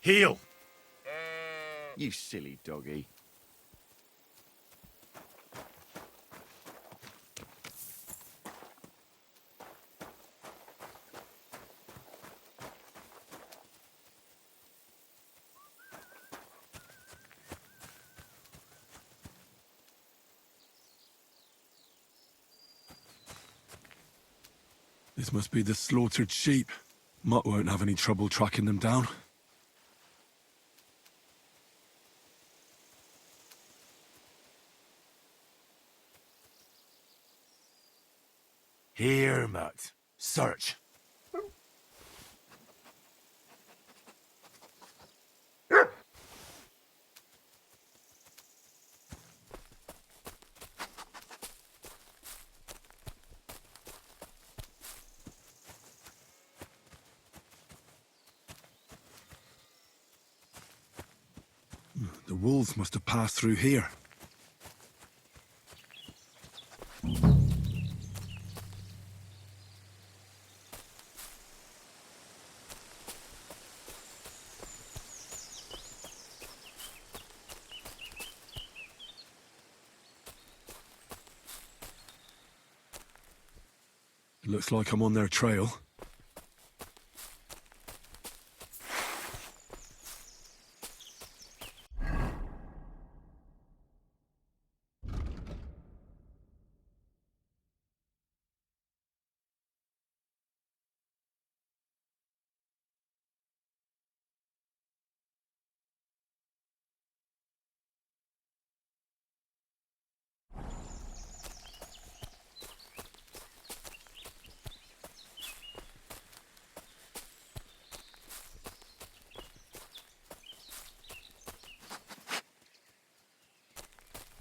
Heel! You silly doggy. This must be the slaughtered sheep. Mutt won't have any trouble tracking them down. Here, Mutt. Search. The wolves must have passed through here. It looks like I'm on their trail.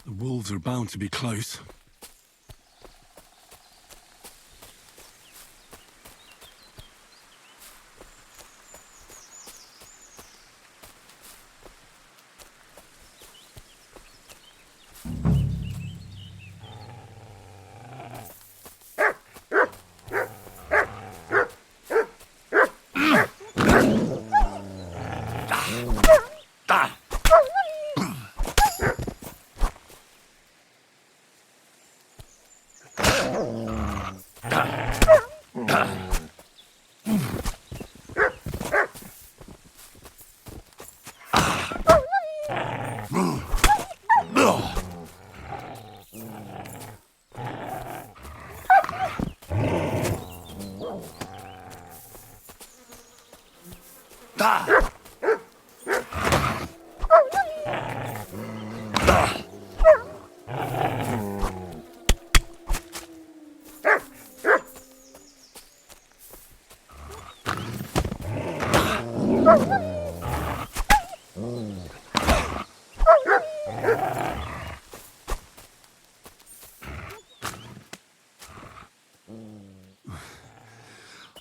The wolves are bound to be close.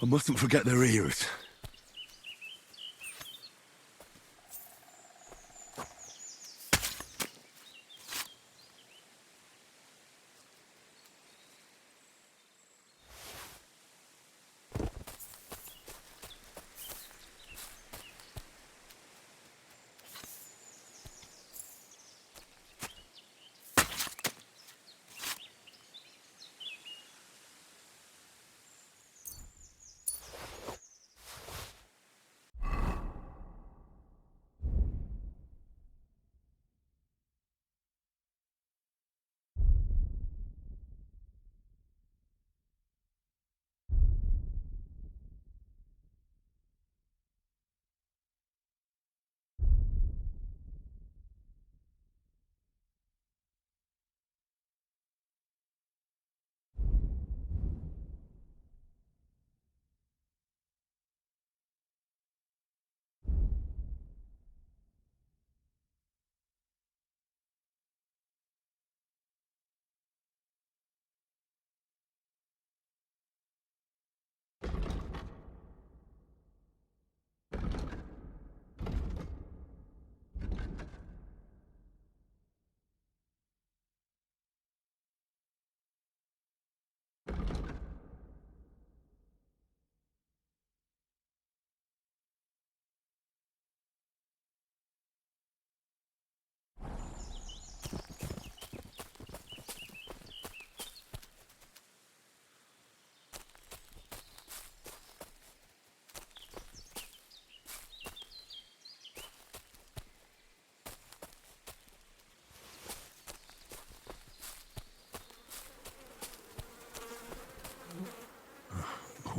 I mustn't forget their ears.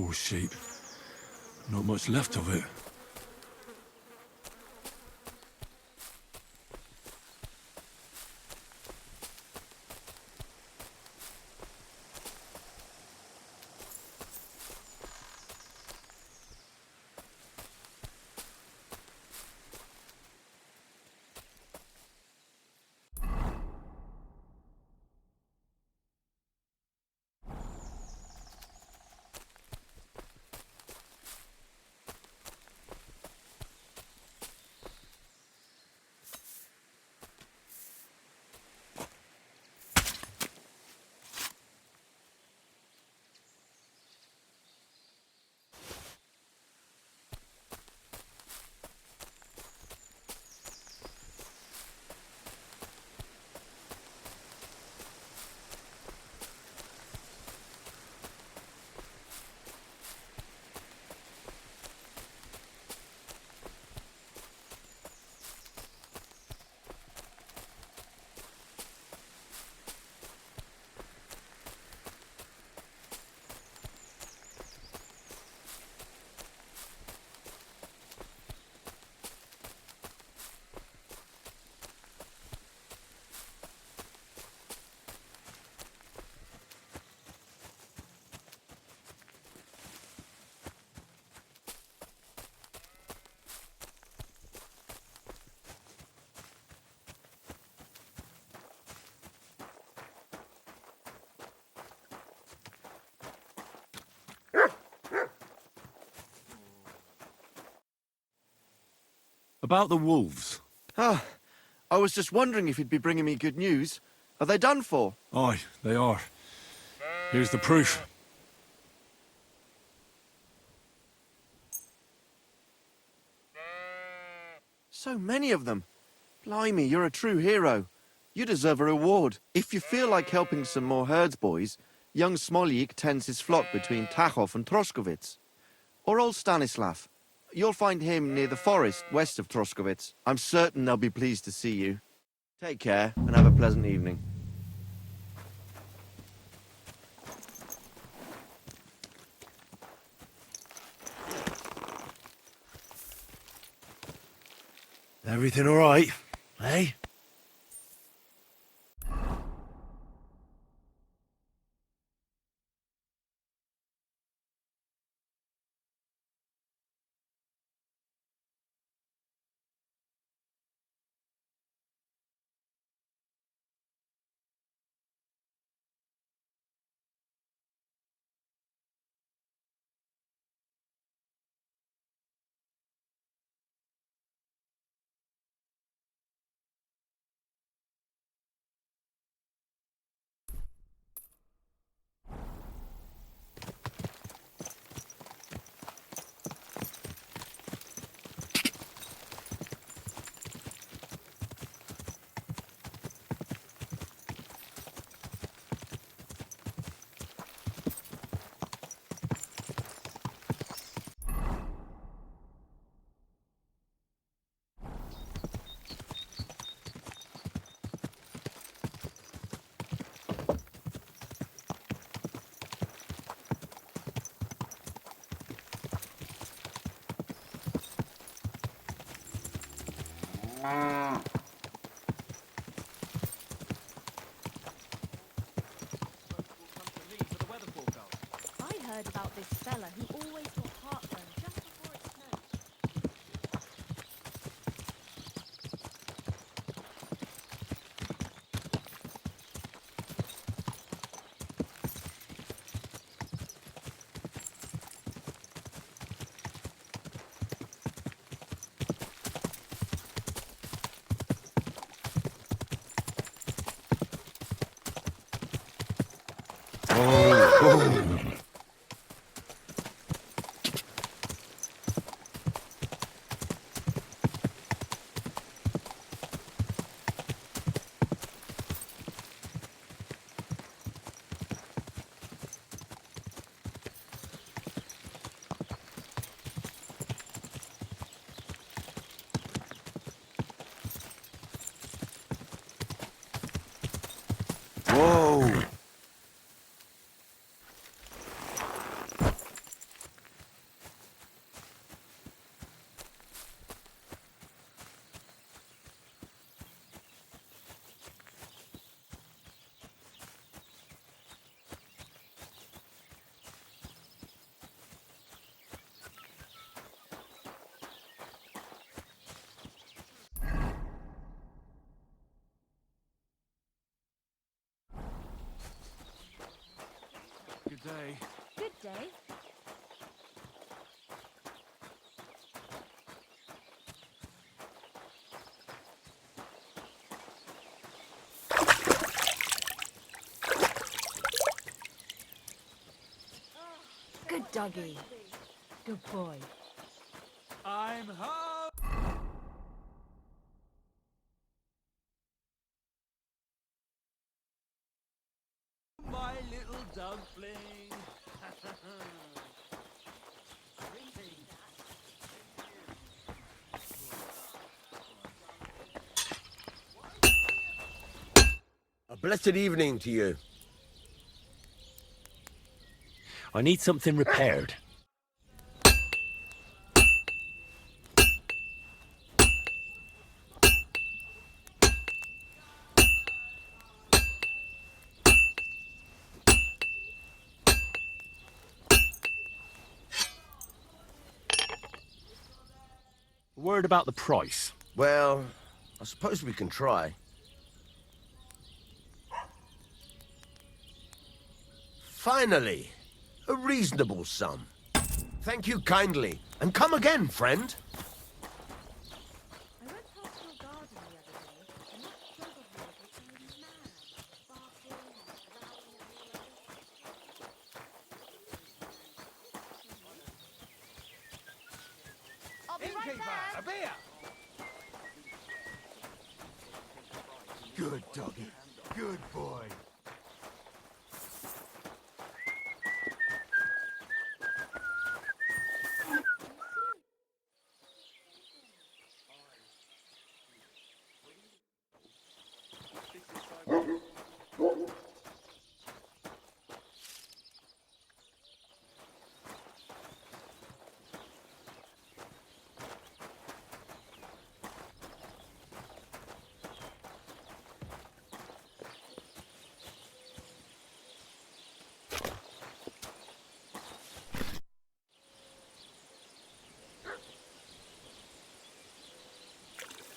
Poor sheep. Not much left of it. About the wolves. Ah, I was just wondering if you'd be bringing me good news. Are they done for? Aye, they are. Here's the proof. So many of them. Blimey, you're a true hero. You deserve a reward. If you feel like helping some more herds boys, young Smoljik tends his flock between Tachov and Troskowitz. Or old Stanislav. You'll find him near the forest west of Troskowitz. I'm certain they'll be pleased to see you. Take care and have a pleasant evening. Everything all right, eh? I heard about this fella who always got heartburn just before it snowed. Whoa! day. Good day. Good doggy. Good boy. I'm home! My little dumpling! A blessed evening to you. I need something repaired. Word about the price. Well, I suppose we can try. Finally, a reasonable sum. Thank you kindly, and come again, friend. I went past your garden the other day, and that dog of yours was going mad, barking and growling at me like I'll be right there. A beer! Good doggy. Good boy.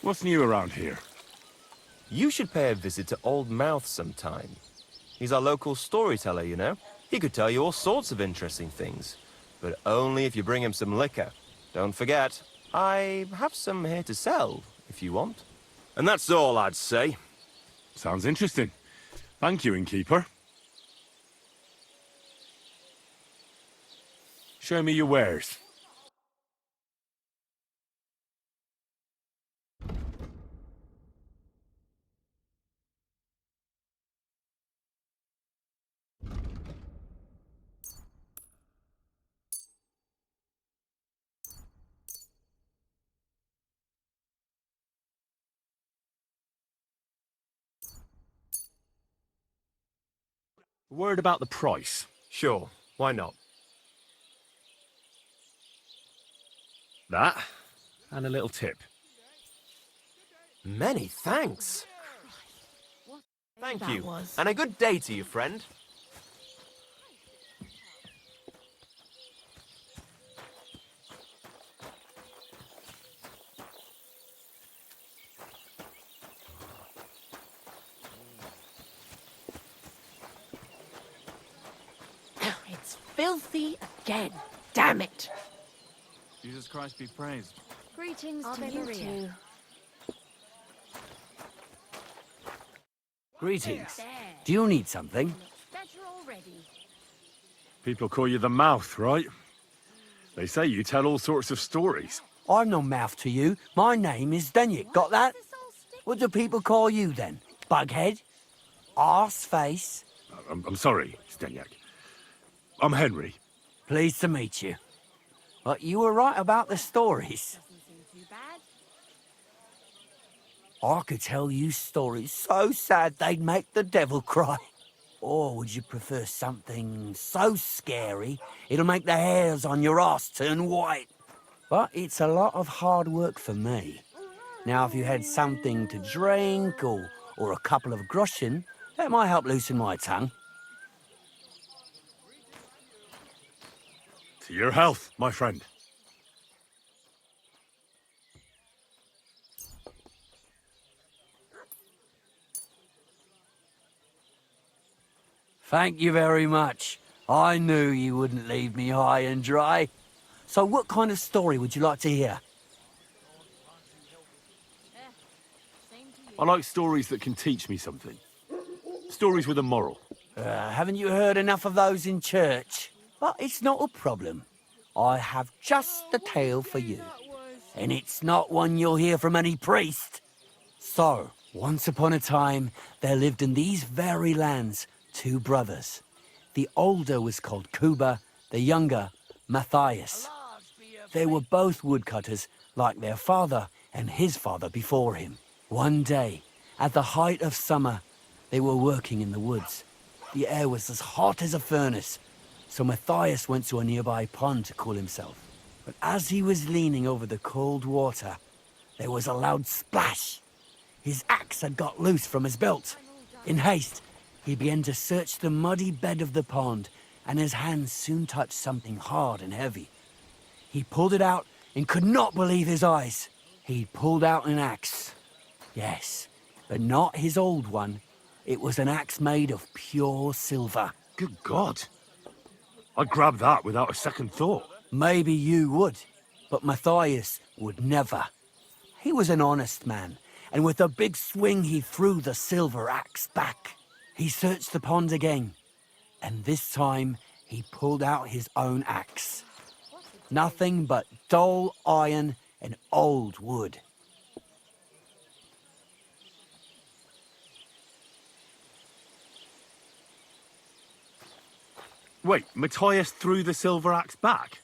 What's new around here? You should pay a visit to Old Mouth sometime. He's our local storyteller, you know. He could tell you all sorts of interesting things, but only if you bring him some liquor. Don't forget, I have some here to sell, if you want. And that's all I'd say. Sounds interesting. Thank you, innkeeper. Show me your wares. Word about the price. Sure, why not? That, and a little tip. Many thanks. What Thank that you, was. and a good day to you, friend. It's filthy again. Damn it. Jesus Christ be praised. Greetings to Ave you Maria. too. Greetings. There. Do you need something? Looks better already. People call you the Mouth, right? They say you tell all sorts of stories. I'm no mouth to you. My name is Dunyik. Got that? This all sticky. What do people call you then? Bughead? Arse face? I'm sorry, Stenyak. I'm Henry. Pleased to meet you. But you were right about the stories. Doesn't seem too bad. I could tell you stories so sad they'd make the devil cry. Or would you prefer something so scary it'll make the hairs on your ass turn white? But it's a lot of hard work for me. Now, if you had something to drink or a couple of groschen, that might help loosen my tongue. To your health, my friend. Thank you very much. I knew you wouldn't leave me high and dry. So what kind of story would you like to hear? Same to you. I like stories that can teach me something. Stories with a moral. Haven't you heard enough of those in church? But it's not a problem. I have just the tale for you. And it's not one you'll hear from any priest. So, once upon a time, there lived in these very lands 2 brothers. The older was called Kuba, the younger, Matthias. They were both woodcutters, like their father and his father before him. One day, at the height of summer, they were working in the woods. The air was as hot as a furnace, so Matthias went to a nearby pond to cool himself. But as he was leaning over the cold water, there was a loud splash. His axe had got loose from his belt. In haste, he began to search the muddy bed of the pond, and his hands soon touched something hard and heavy. He pulled it out and could not believe his eyes. He pulled out an axe. Yes, but not his old one. It was an axe made of pure silver. Good God. I'd grab that without a second thought. Maybe you would, but Matthias would never. He was an honest man, and with a big swing he threw the silver axe back. He searched the pond again, and this time he pulled out his own axe. Nothing but dull iron and old wood. Wait, Matthias threw the silver axe back?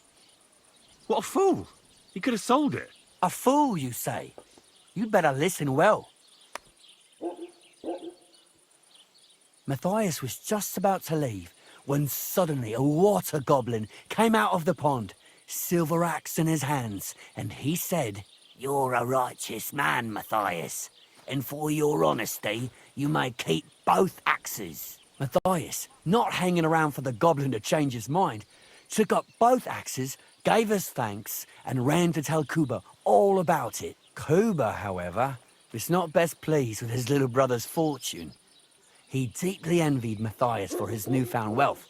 What a fool! He could have sold it. A fool, you say? You'd better listen well. Matthias was just about to leave when suddenly a water goblin came out of the pond, silver axe in his hands, and he said, "You're a righteous man, Matthias, and for your honesty, you may keep both axes." Matthias, not hanging around for the goblin to change his mind, took up both axes, gave us thanks, and ran to tell Kuba all about it. Kuba, however, was not best pleased with his little brother's fortune. He deeply envied Matthias for his newfound wealth.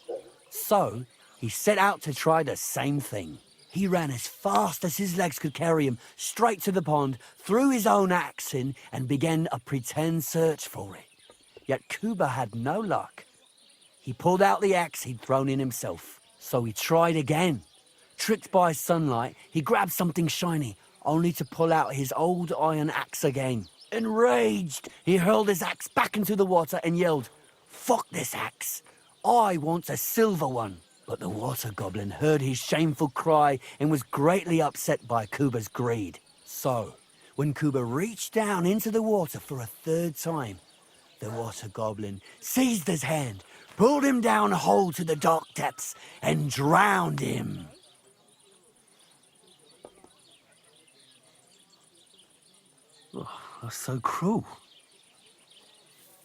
So, he set out to try the same thing. He ran as fast as his legs could carry him straight to the pond, threw his own axe in, and began a pretend search for it. Yet Kuba had no luck. He pulled out the axe he'd thrown in himself. So he tried again. Tricked by sunlight, he grabbed something shiny, only to pull out his old iron axe again. Enraged, he hurled his axe back into the water and yelled, "Fuck this axe! I want a silver one!" But the water goblin heard his shameful cry and was greatly upset by Kuba's greed. So, when Kuba reached down into the water for a third time, the water goblin seized his hand, pulled him down whole to the dark depths, and drowned him. That's so cruel.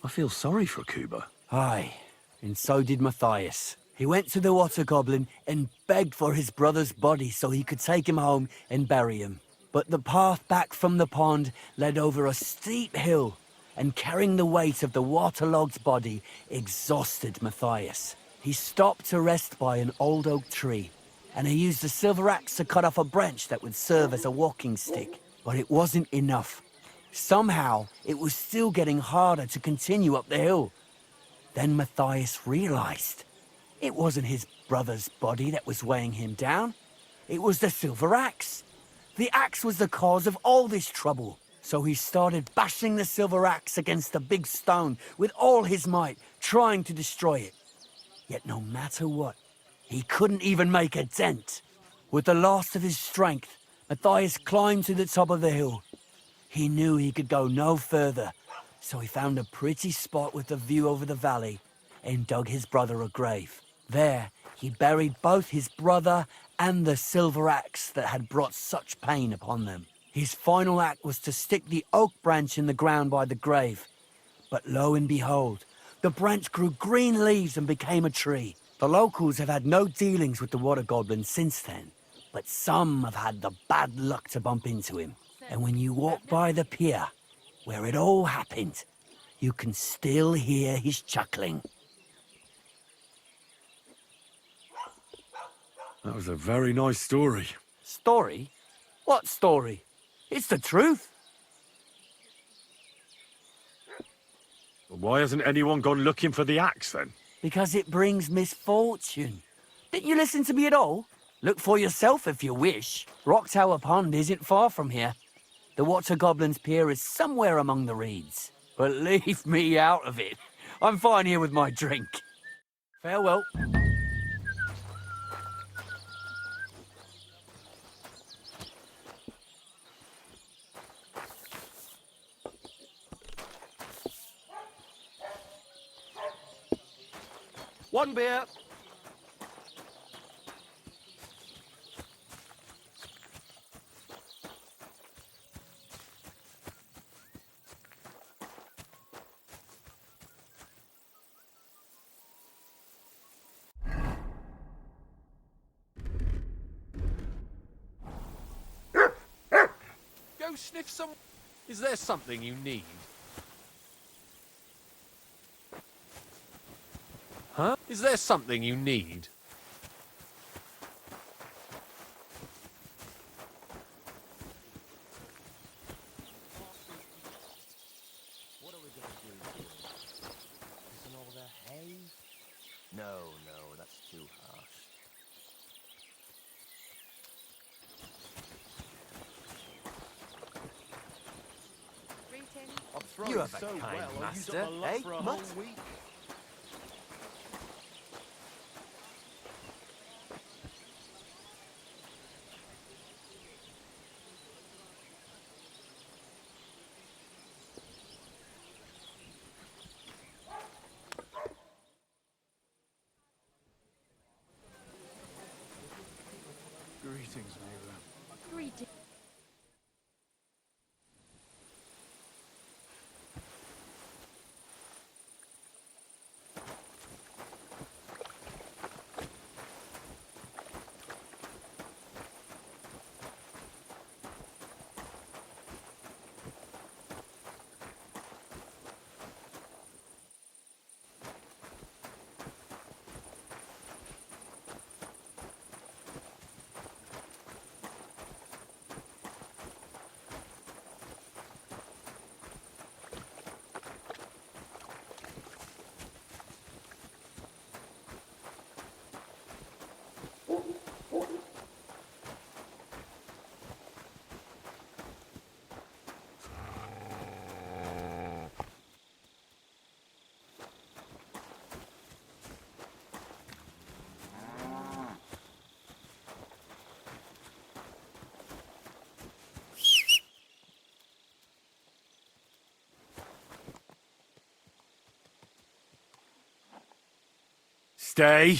I feel sorry for Kuba. Aye, and so did Matthias. He went to the water goblin and begged for his brother's body so he could take him home and bury him. But the path back from the pond led over a steep hill, and carrying the weight of the waterlogged body exhausted Matthias. He stopped to rest by an old oak tree, and he used a silver axe to cut off a branch that would serve as a walking stick. But it wasn't enough. Somehow, it was still getting harder to continue up the hill. Then Matthias realized it wasn't his brother's body that was weighing him down. It was the silver axe. The axe was the cause of all this trouble. So he started bashing the silver axe against the big stone with all his might, trying to destroy it. Yet no matter what, he couldn't even make a dent. With the last of his strength, Matthias climbed to the top of the hill. He knew he could go no further, so he found a pretty spot with a view over the valley and dug his brother a grave. There, he buried both his brother and the silver axe that had brought such pain upon them. His final act was to stick the oak branch in the ground by the grave. But lo and behold, the branch grew green leaves and became a tree. The locals have had no dealings with the water goblin since then, but some have had the bad luck to bump into him. And when you walk by the pier, where it all happened, you can still hear his chuckling. That was a very nice story. Story? What story? It's the truth. Why hasn't anyone gone looking for the axe then? Because it brings misfortune. Didn't you listen to me at all? Look for yourself if you wish. Rock Tower Pond isn't far from here. The Water Goblin's Pier is somewhere among the reeds. But leave me out of it. I'm fine here with my drink. Farewell. One beer. Go sniff some... Is there something you need? Huh? Is there something you need? What are we going to do here? Isn't all the hay? No, that's too harsh. Greetings. You have a kind master, eh, Mutt? Greetings, neighbor. Greetings. Stay.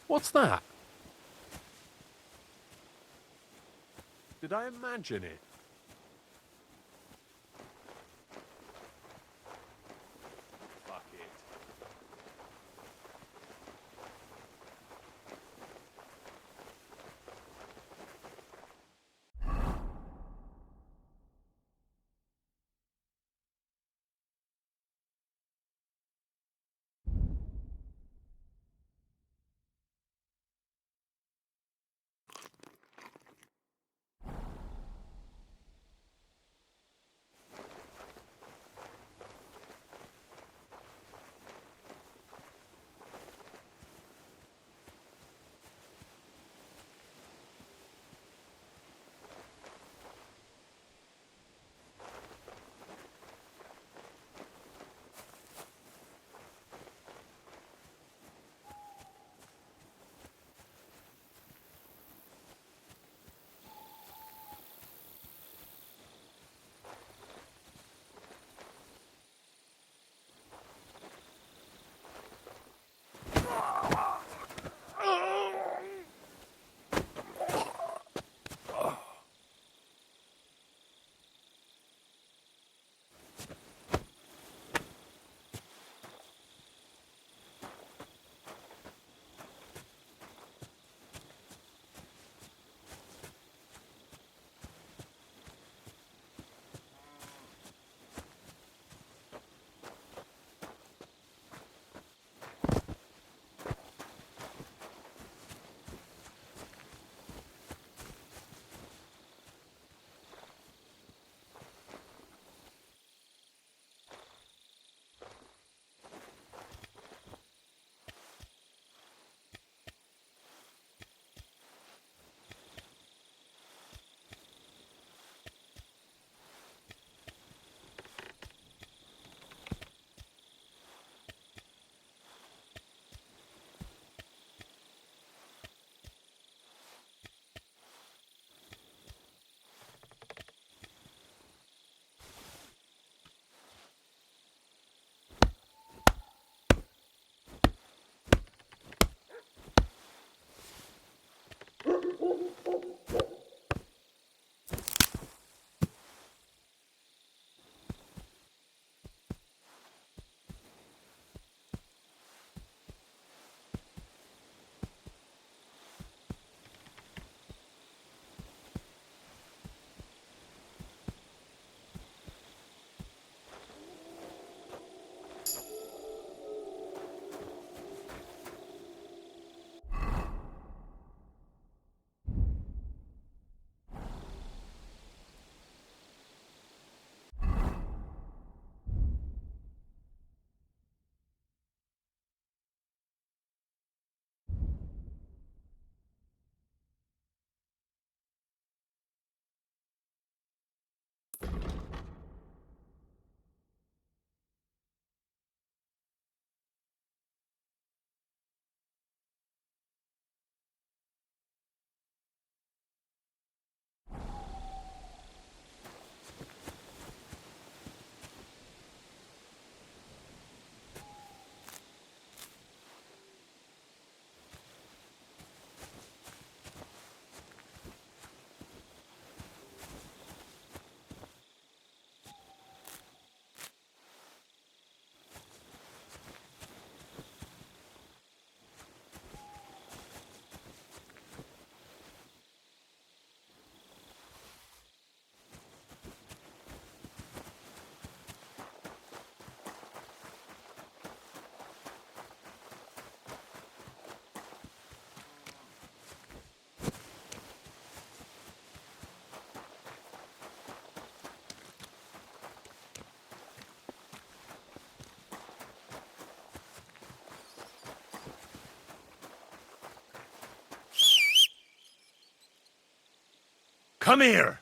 What's that? Did I imagine it? Fuck it. Come here!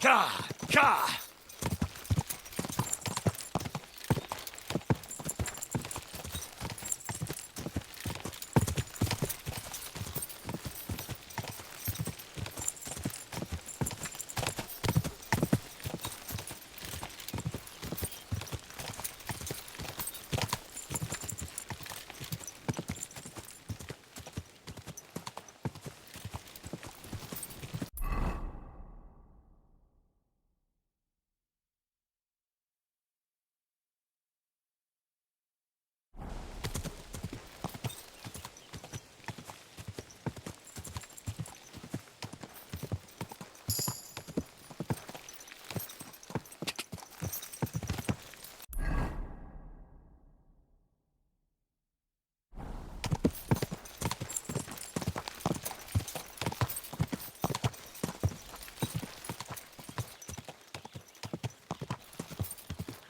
Ka! Ka!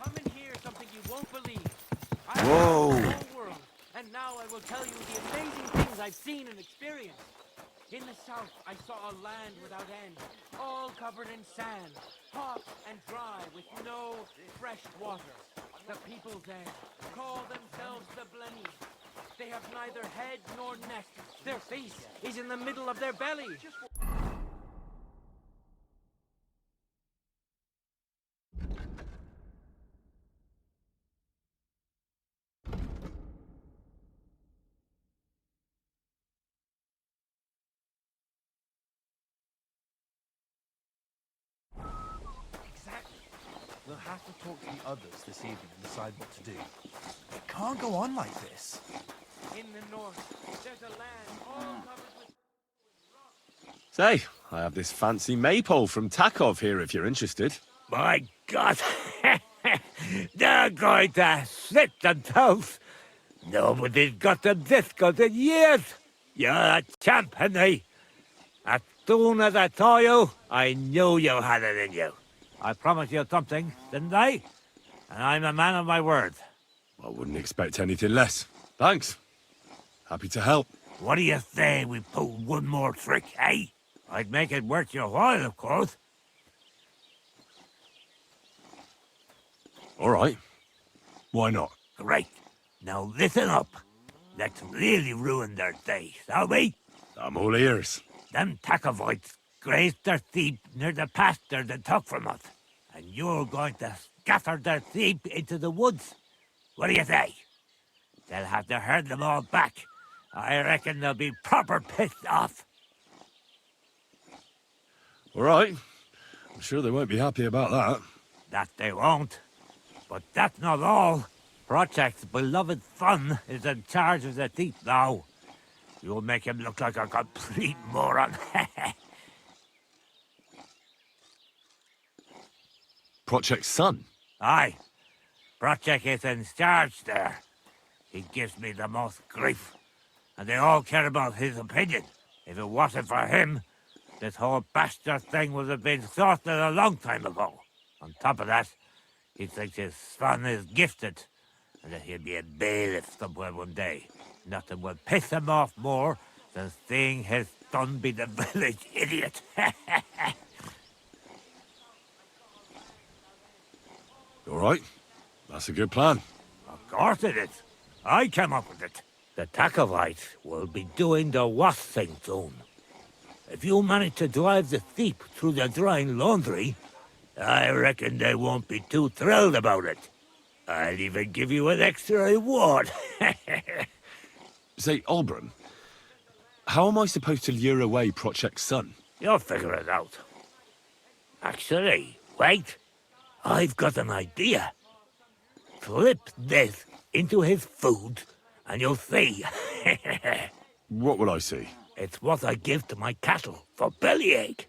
Come and hear something you won't believe. I Whoa. traveled the whole world, and now I will tell you the amazing things I've seen and experienced. In the south, I saw a land without end, all covered in sand, hot and dry, with no fresh water. The people there call themselves the Blennies. They have neither head nor neck. Their face is in the middle of their belly. Exactly. We'll have to talk to the others this evening and decide what to do. It can't go on like this. In the north, there's a land all covered with... Say, I have this fancy maypole from Takov here if you're interested. My God! They're going to sit themselves. Nobody's got them this good in years. You're a champ, Henry. As soon as I saw you, I knew you had it in you. I promised you something, didn't I? And I'm a man of my word. I wouldn't expect anything less. Thanks. Happy to help. What do you say we pull one more trick, eh? I'd make it worth your while, of course. All right. Why not? Great. Now listen up. Let's really ruin their day, shall we? I'm all ears. Them Takovites grazed their sheep near the pasture they took from us. And you're going to scatter their sheep into the woods. What do you say? They'll have to herd them all back. I reckon they'll be proper pissed off. All right. I'm sure they won't be happy about that. That they won't. But that's not all. Project's beloved son is in charge of the sheep now. You'll make him look like a complete moron. Project's son? Aye. Project is in charge there. He gives me the most grief. And they all care about his opinion. If it wasn't for him, this whole bastard thing would have been sorted a long time ago. On top of that, he thinks his son is gifted, and that he'll be a bailiff somewhere one day. Nothing will piss him off more than seeing his son be the village idiot. All right. That's a good plan. Of course it is. I came up with it. The Takovites will be doing the wash thing soon. If you manage to drive the sheep through the drying laundry, I reckon they won't be too thrilled about it. I'll even give you an extra reward. Say, Olbram, how am I supposed to lure away Project's son? You'll figure it out. Actually, wait. I've got an idea. Flip this into his food, and you'll see. What will I see? It's what I give to my cattle for bellyache.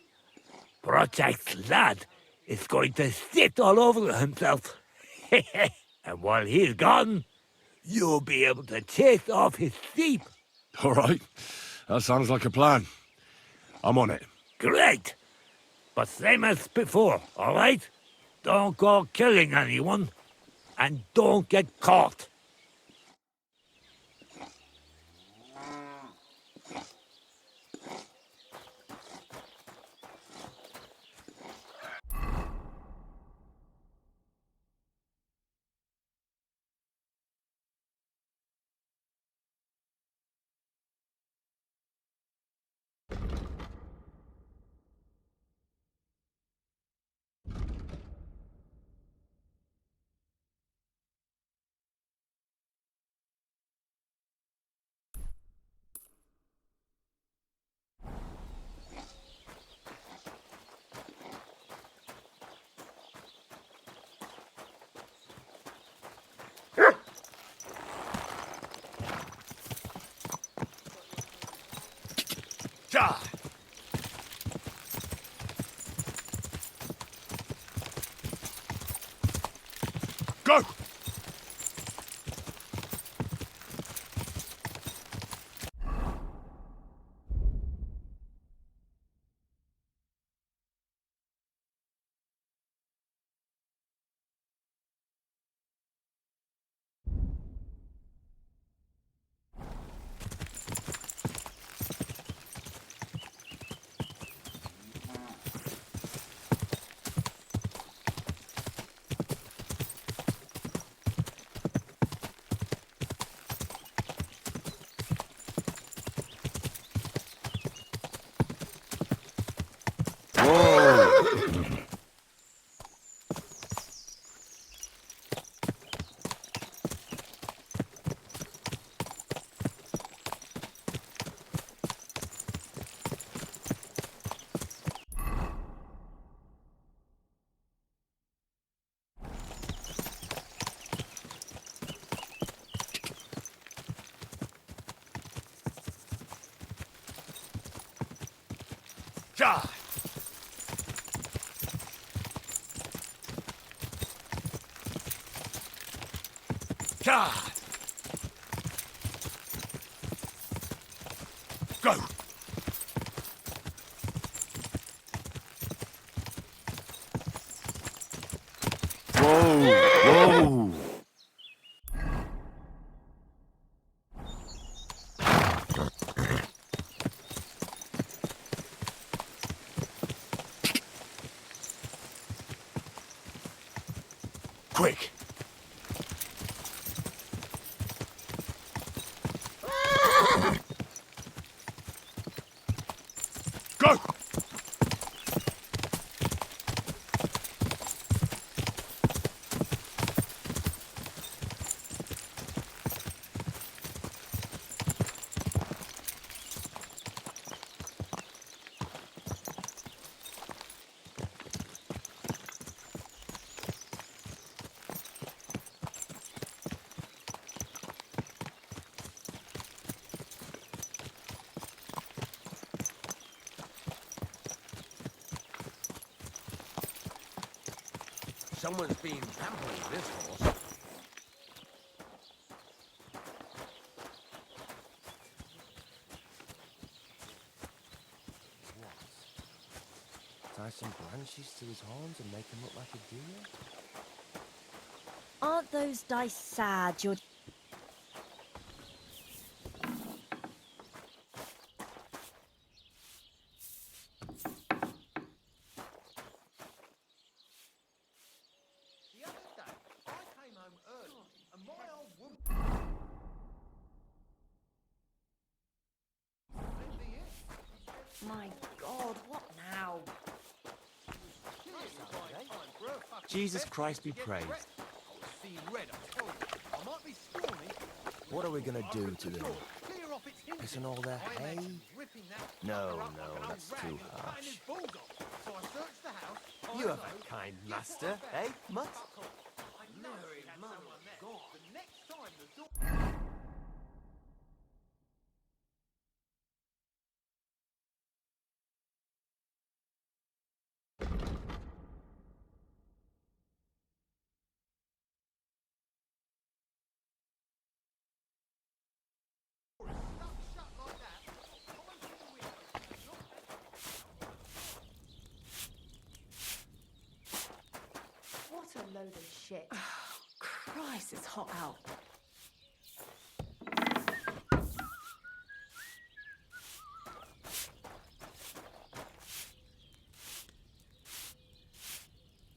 Project's lad is going to sit all over himself. And while he's gone, you'll be able to chase off his sheep. All right. That sounds like a plan. I'm on it. Great. But same as before, all right? Don't go killing anyone, and don't get caught. Ja! Go! God! God! Go! Whoa! Quick! Go! Someone's been pampering this horse. What? Tie some branches to his horns and make him look like a deer? Aren't those dice sad? You're... The other day, I came home early, and my old woman... My God, what now? Jesus Christ be praised. What are we gonna do to them? Pissing all their hay? No, that's too harsh. You have a kind master, eh, Mutt? What a load of shit. Christ, it's hot out.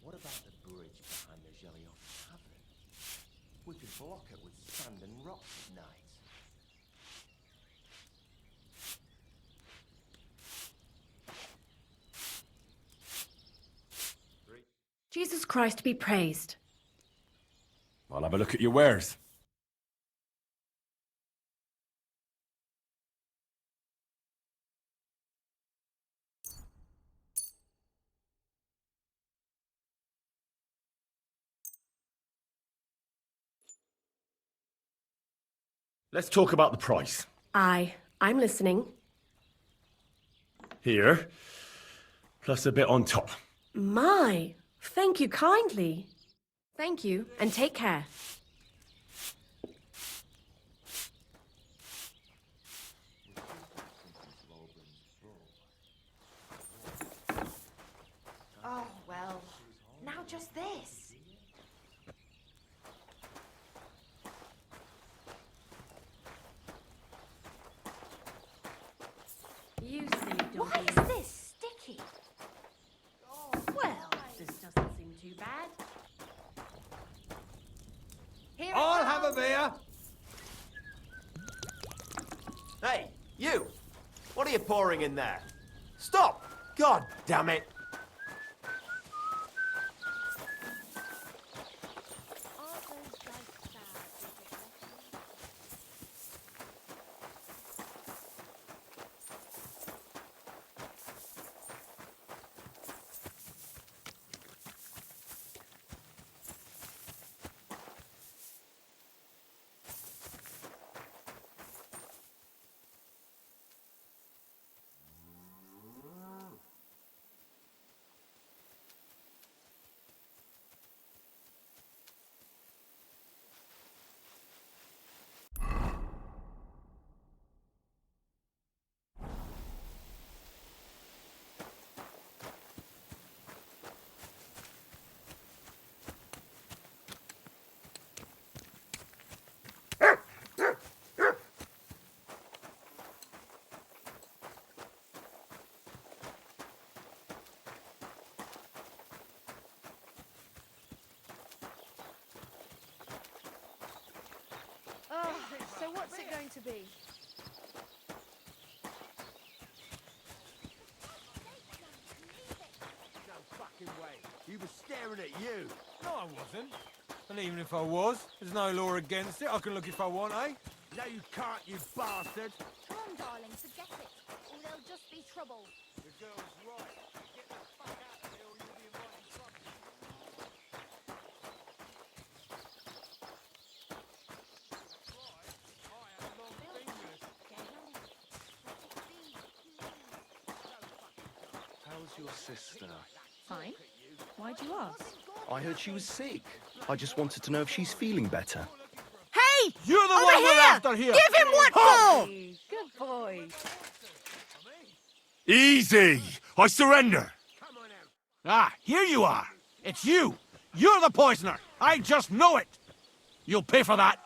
What about the bridge behind the Geliot Tavern? We could block it with sand and rocks at night. Jesus Christ be praised. I'll have a look at your wares. Let's talk about the price. Aye, I'm listening. Here, plus a bit on top. My, thank you kindly. Thank you, and take care. Oh, well. Now just this. You silly donkey. Why is this sticky? Well, this doesn't seem too bad. Here I'll have a beer! Hey, you! What are you pouring in there? Stop! God damn it! Aren't those dice sad? So what's it going to be? No fucking way. He was staring at you. No, I wasn't. And even if I was, there's no law against it. I can look if I want, eh? No, you can't, you bastard. Come on, darling, forget it. Or there'll just be trouble. The girl's right. Get the fuck out of here or you'll be inviting trouble. I have long fingers. How's your sister? Fine. Why'd you ask? I heard she was sick. I just wanted to know if she's feeling better. Hey! You're the Over one we're here! after here! Give him what for! Good boy. Easy! I surrender! Ah, here you are. It's you. You're the poisoner. I just know it. You'll pay for that.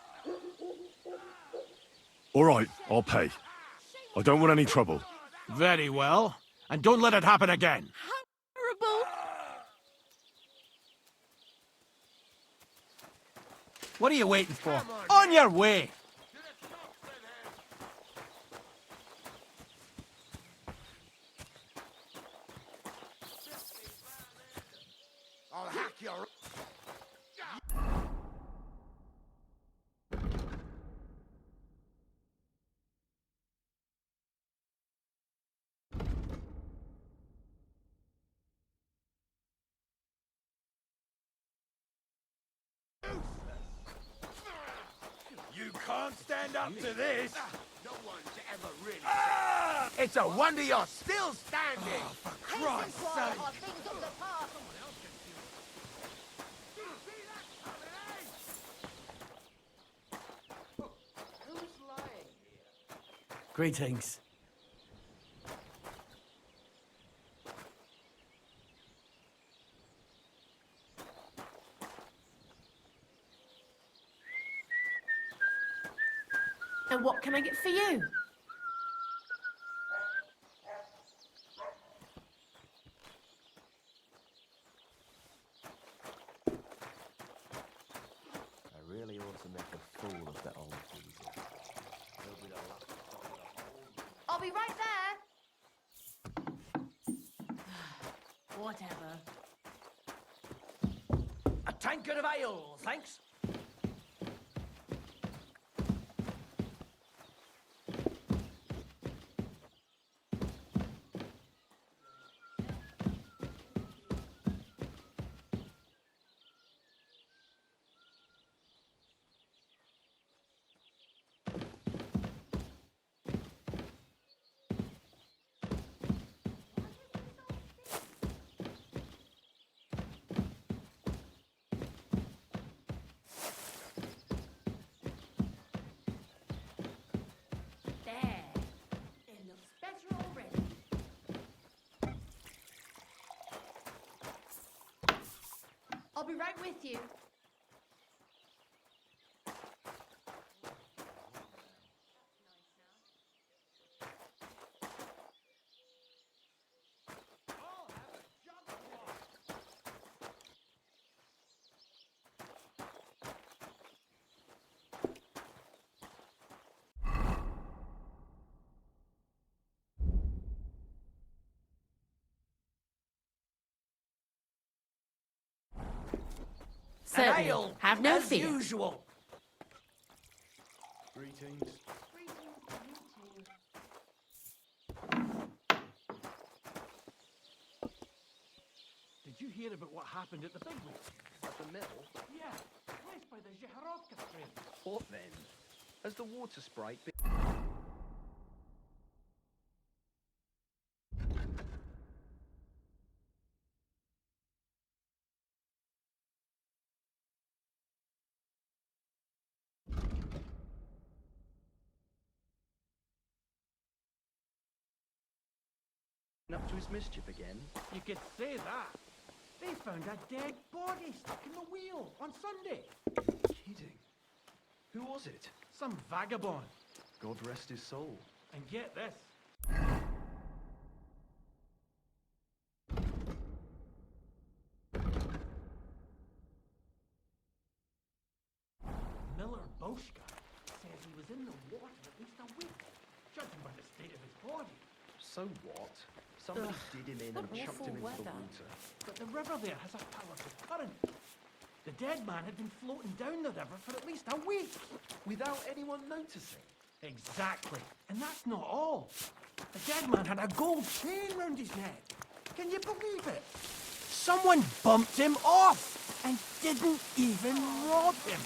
All right, I'll pay. I don't want any trouble. Very well. And don't let it happen again. Horrible. What are you waiting for? On your way. I'll hack your... You can't stand up to this. No one's ever really... It's a wonder you're still standing. For Christ's sake. Greetings. And what can I get for you? I really ought to make a fool of that old geezer. I'll be right there. Whatever. A tankard of ale, thanks. There. It looks better already. I'll be right with you. Certainly. Have no as fear. usual. Greetings. Did you hear about what happened at the big wheel? At the mill? Yeah, placed by the Zhehorovka train. What then? Has the water sprite been... up to his mischief again? You could say that. They found a dead body stuck in the wheel on Sunday. Kidding. Who was it? Some vagabond. God rest his soul. And get this. Miller Boschka says he was in the water at least a week, judging by the state of his body. So what? Somebody did him in and chucked him into the water. But the river there has a powerful current. The dead man had been floating down the river for at least a week. Without anyone noticing? Exactly. And that's not all. The dead man had a gold chain round his neck. Can you believe it? Someone bumped him off and didn't even rob him.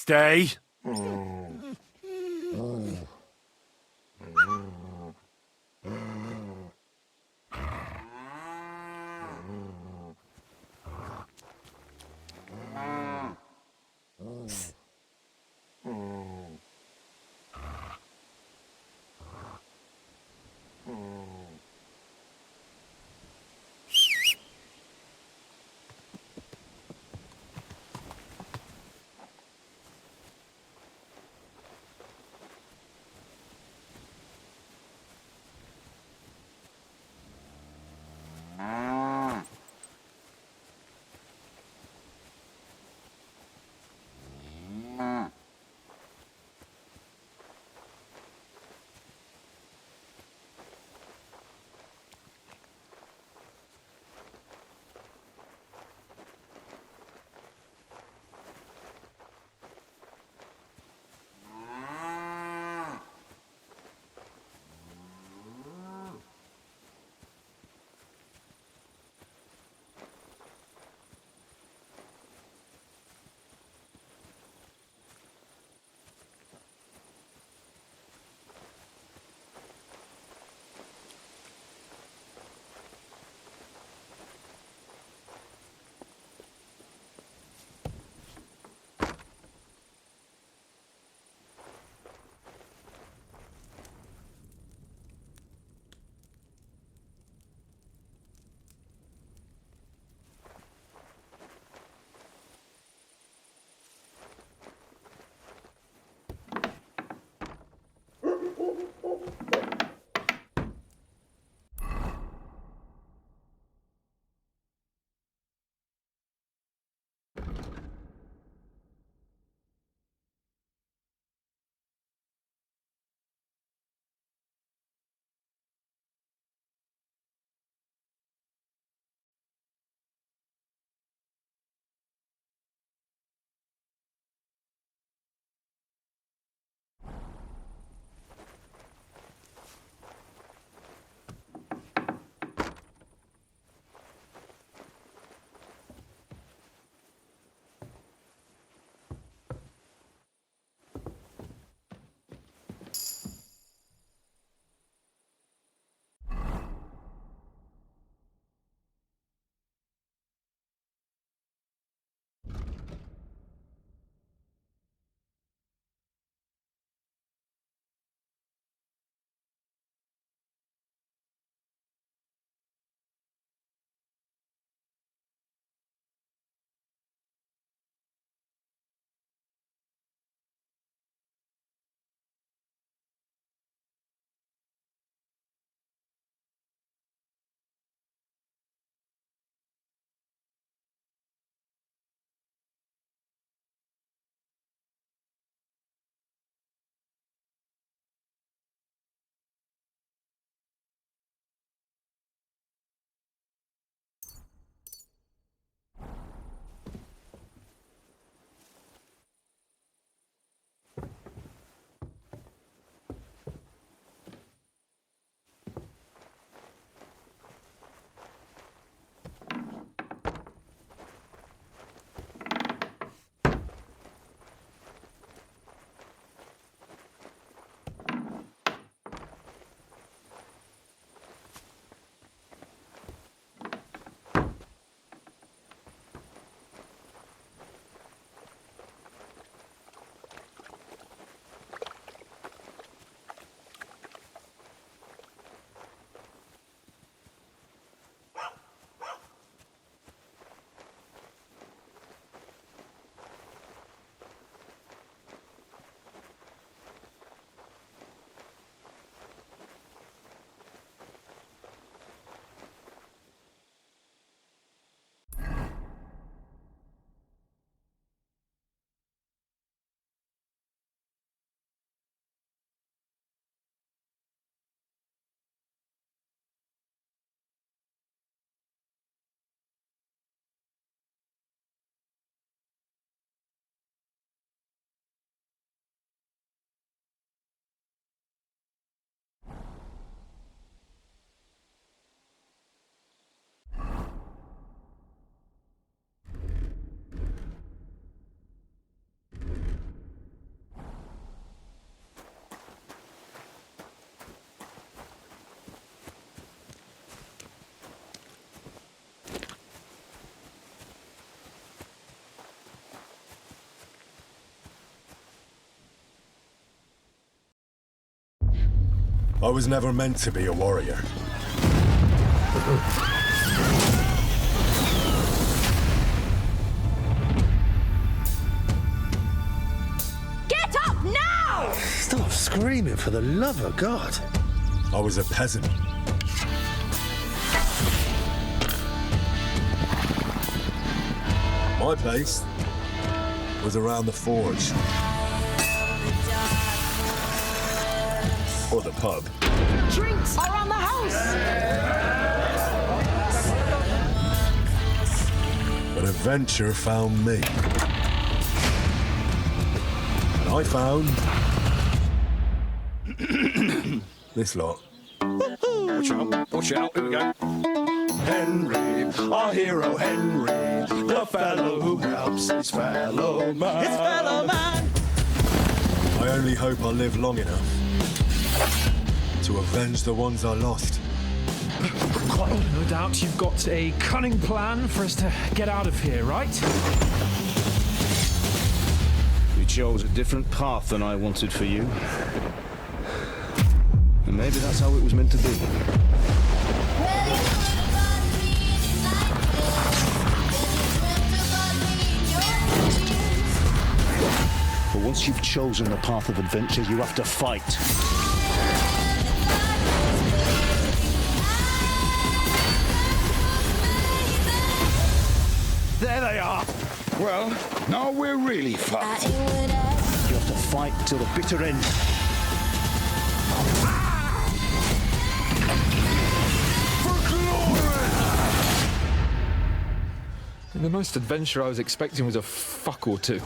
Stay. I was never meant to be a warrior. Get up now! Stop screaming, for the love of God. I was a peasant. My place was around the forge. Or the pub. Drinks around the house! But adventure found me. And I found... this lot. Watch out, watch out, here we go. Henry, our hero Henry, the fellow who helps his fellow man. His fellow man! I only hope I live long enough to avenge the ones I lost. No doubt you've got a cunning plan for us to get out of here, right? You chose a different path than I wanted for you. And maybe that's how it was meant to be. But once you've chosen the path of adventure, you have to fight. There they are. Well, now we're really fucked. You have to fight till the bitter end. The most adventure I was expecting was a fuck or two.